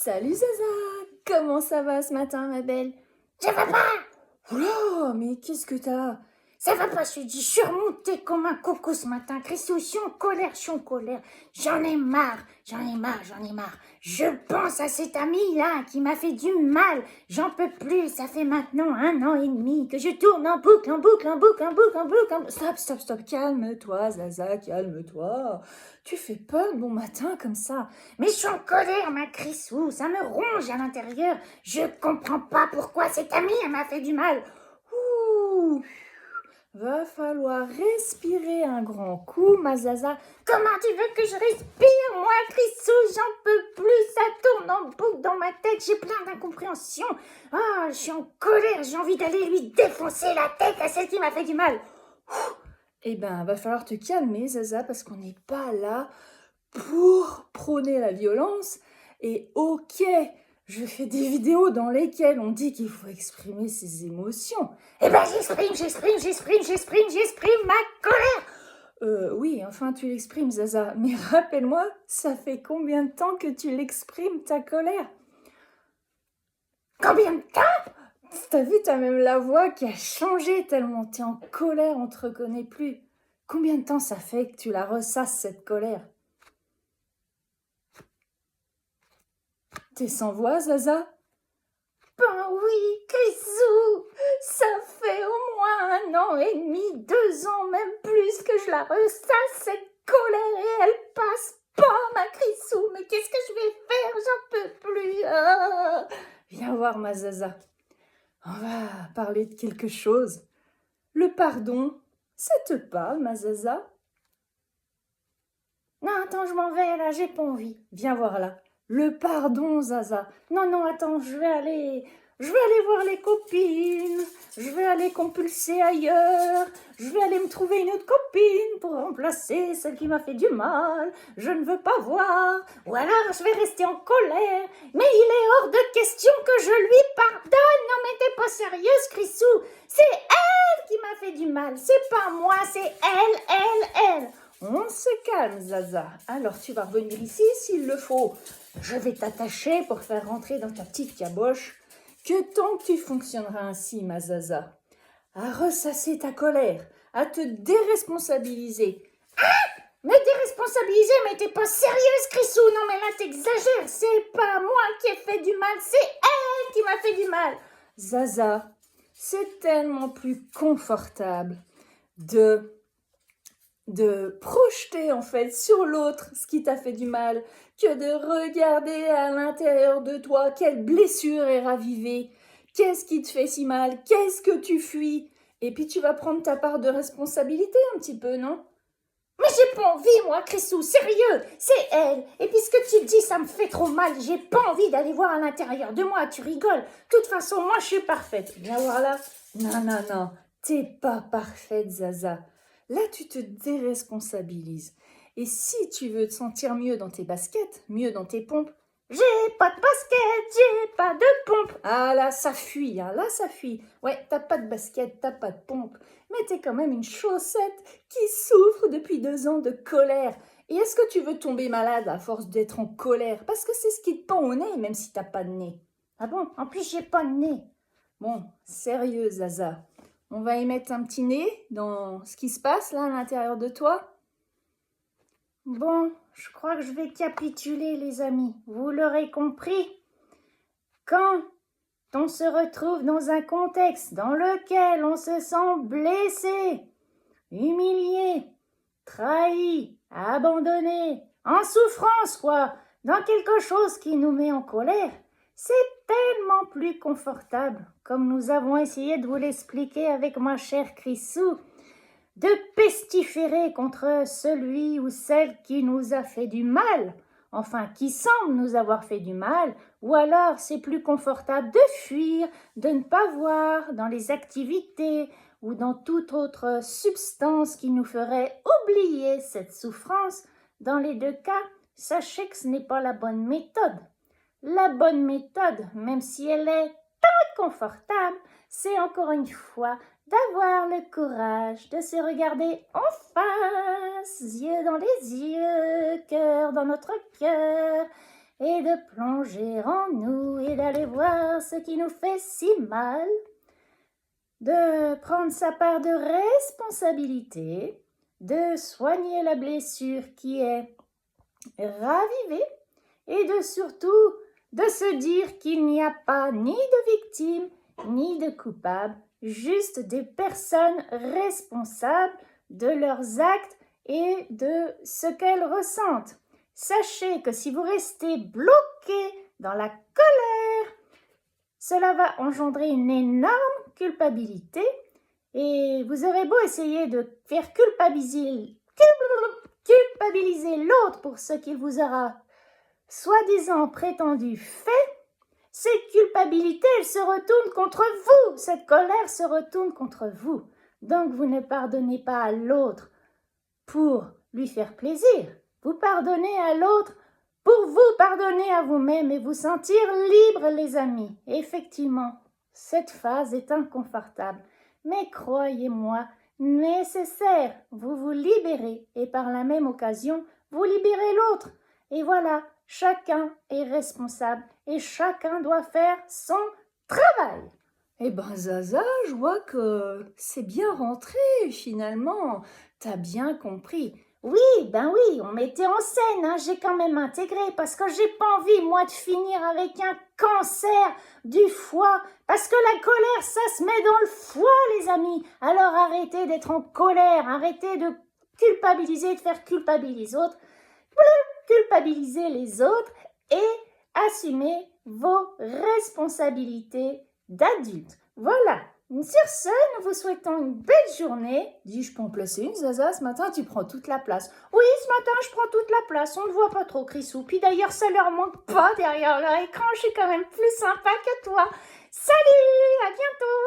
Salut Zaza, comment ça va ce matin ma belle? Ça va pas? Oula, mais qu'est-ce que t'as? Ça va pas, je suis remontée comme un coco ce matin. Christo, je suis en colère, je suis en colère. J'en ai marre, j'en ai marre, j'en ai marre. Je pense à cet ami-là qui m'a fait du mal. J'en peux plus, ça fait maintenant 1 an et demi que je tourne en boucle, en boucle, en boucle, en boucle, en boucle, en boucle. Stop, calme-toi Zaza, calme-toi. Tu fais pas le bon matin comme ça. Mais je suis en colère, ma Chrisou, ça me ronge à l'intérieur. Je comprends pas pourquoi cette amie, elle m'a fait du mal. Ouh, va falloir respirer un grand coup, ma Zaza. Comment tu veux que je respire, moi, Chrisou? J'en peux plus, ça tourne en boucle dans ma tête, j'ai plein d'incompréhension. Ah, je suis en colère, j'ai envie d'aller lui défoncer la tête à celle qui m'a fait du mal. Eh ben, va falloir te calmer Zaza parce qu'on n'est pas là pour prôner la violence. Et ok, je fais des vidéos dans lesquelles on dit qu'il faut exprimer ses émotions. Eh ben j'exprime ma colère. Oui, enfin tu l'exprimes Zaza, mais rappelle-moi, ça fait combien de temps que tu l'exprimes ta colère? Combien de temps? T'as vu, t'as même la voix qui a changé tellement t'es en colère, on te reconnaît plus. Combien de temps ça fait que tu la ressasses cette colère? T'es sans voix, Zaza? Ben oui, Chrisou, ça fait au moins 1 an et demi, 2 ans, même plus que je la ressasse cette colère et elle passe pas, ma Chrisou. Mais qu'est-ce que je vais faire? J'en peux plus. Ah. Viens voir ma Zaza. On va parler de quelque chose. Le pardon, ça te parle, ma Zaza? Non, attends, je m'en vais là, j'ai pas envie. Viens voir là. Le pardon, Zaza. Non, attends, je vais aller voir les copines. Je vais aller compulser ailleurs. Je vais aller me trouver une autre copine pour remplacer celle qui m'a fait du mal. Je ne veux pas voir. Ou alors je vais rester en colère. Mais il est hors de question que je lui pardonne. Non, mais t'es pas sérieuse, Chrisou. C'est elle qui m'a fait du mal. C'est pas moi, c'est elle. On se calme, Zaza. Alors tu vas revenir ici s'il le faut. Je vais t'attacher pour faire rentrer dans ta petite caboche. Que tant que tu fonctionneras ainsi, ma Zaza, à ressasser ta colère, à te déresponsabiliser. Mais déresponsabiliser, mais t'es pas sérieuse, Chrisou. Non, mais là, t'exagères. C'est pas moi qui ai fait du mal, c'est elle qui m'a fait du mal. Zaza, c'est tellement plus confortable de projeter en fait sur l'autre ce qui t'a fait du mal que de regarder à l'intérieur de toi quelle blessure est ravivée, qu'est-ce qui te fait si mal, qu'est-ce que tu fuis, et puis tu vas prendre ta part de responsabilité un petit peu, non? Mais j'ai pas envie, moi, Chrisou, sérieux, c'est elle. Et puis ce que tu dis, ça me fait trop mal. J'ai pas envie d'aller voir à l'intérieur de moi, tu rigoles. De toute façon, moi, je suis parfaite. Viens voir là. Non, t'es pas parfaite, Zaza. Là, tu te déresponsabilises. Et si tu veux te sentir mieux dans tes baskets, mieux dans tes pompes, j'ai pas de basket, j'ai pas de pompe. Ah là, ça fuit, hein, là, ça fuit. Ouais, t'as pas de basket, t'as pas de pompe, mais t'es quand même une chaussette qui souffre depuis 2 ans de colère. Et est-ce que tu veux tomber malade à force d'être en colère? Parce que c'est ce qui te pend au nez, même si t'as pas de nez. Ah bon? En plus, j'ai pas de nez. Bon, sérieux, Zaza. On va y mettre un petit nez dans ce qui se passe là à l'intérieur de toi. Bon, je crois que je vais capituler, les amis. Vous l'aurez compris. Quand on se retrouve dans un contexte dans lequel on se sent blessé, humilié, trahi, abandonné, en souffrance, quoi, dans quelque chose qui nous met en colère, c'est tellement plus confortable, comme nous avons essayé de vous l'expliquer avec ma chère Chrisou, de pestiférer contre celui ou celle qui nous a fait du mal, enfin qui semble nous avoir fait du mal, ou alors c'est plus confortable de fuir, de ne pas voir dans les activités ou dans toute autre substance qui nous ferait oublier cette souffrance. Dans les 2 cas, sachez que ce n'est pas la bonne méthode. La bonne méthode, même si elle est très confortable, c'est encore une fois d'avoir le courage de se regarder en face, yeux dans les yeux, cœur dans notre cœur, et de plonger en nous et d'aller voir ce qui nous fait si mal, de prendre sa part de responsabilité, de soigner la blessure qui est ravivée et de surtout de se dire qu'il n'y a pas ni de victime ni de coupable, juste des personnes responsables de leurs actes et de ce qu'elles ressentent. Sachez que si vous restez bloqué dans la colère, cela va engendrer une énorme culpabilité et vous aurez beau essayer de faire culpabiliser l'autre pour ce qu'il vous aura soi-disant prétendu fait, cette culpabilité, elle se retourne contre vous, cette colère se retourne contre vous. Donc vous ne pardonnez pas à l'autre pour lui faire plaisir, vous pardonnez à l'autre pour vous pardonner à vous-même et vous sentir libre, les amis. Effectivement, cette phase est inconfortable, mais croyez-moi, nécessaire. Vous vous libérez et par la même occasion, vous libérez l'autre. Et voilà, chacun est responsable et chacun doit faire son travail. Eh ben Zaza, je vois que c'est bien rentré finalement. T'as bien compris. Oui, on mettait en scène, hein, j'ai quand même intégré parce que j'ai pas envie, moi, de finir avec un cancer du foie parce que la colère, ça se met dans le foie, les amis. Alors arrêtez d'être en colère, arrêtez de culpabiliser, de faire culpabiliser les autres et assumez vos responsabilités d'adultes. Voilà. Sur ce, nous vous souhaitons une belle journée. Dis, je peux en placer une, Zaza, ce matin, tu prends toute la place. Oui, ce matin, je prends toute la place. On ne voit pas trop, Chrisou. Puis d'ailleurs, ça leur manque pas derrière leur écran. Je suis quand même plus sympa que toi. Salut, à bientôt.